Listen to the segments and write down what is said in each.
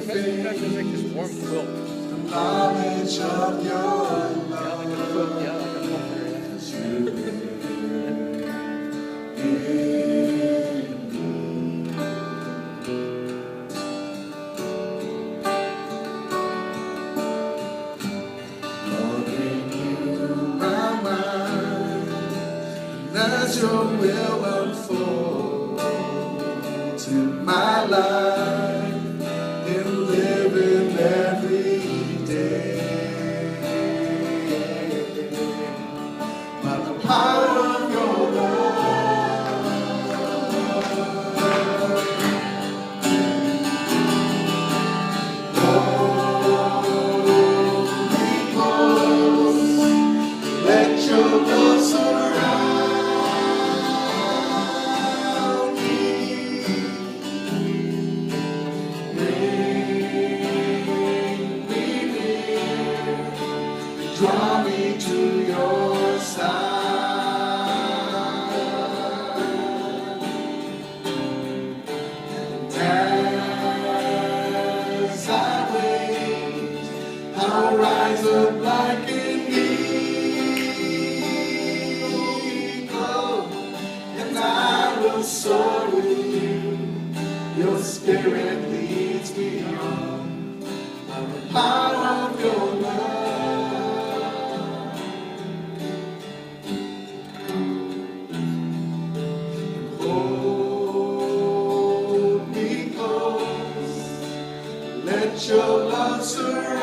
That's like this warm quilt. Knowledge of your Yeah, like a quilt. Yeah, like a comforter. Lord, renew my mind, let your will unfold to my life in living every day. By the power of your love, Holy Ghost, let your love surround me. Bring me near, draw me to your side. As I wait, I'll rise up like an eagle, and I will soar with you. Your spirit leads me on by the power of your love. Hold me close, let your love surround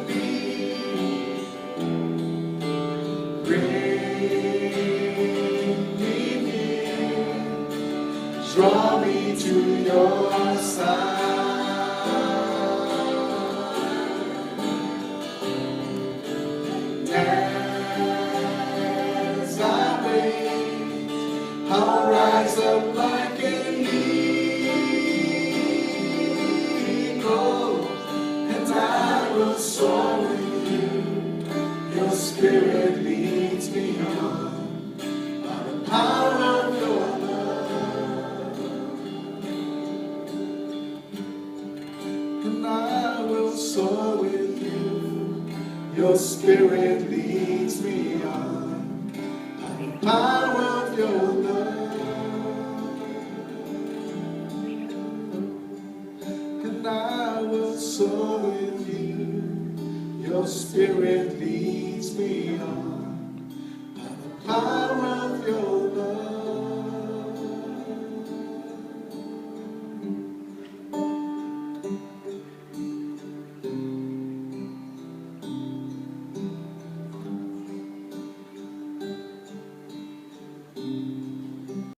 me. Bring me near, draw me to your side. As I wait, I'll rise up like an eagle, and I will soar with you. Your spirit leads me on by the power of your love, and I will soar with you. Your spirit leads me on by the power of your love, and I will soar with you. Your spirit leads me on by the power of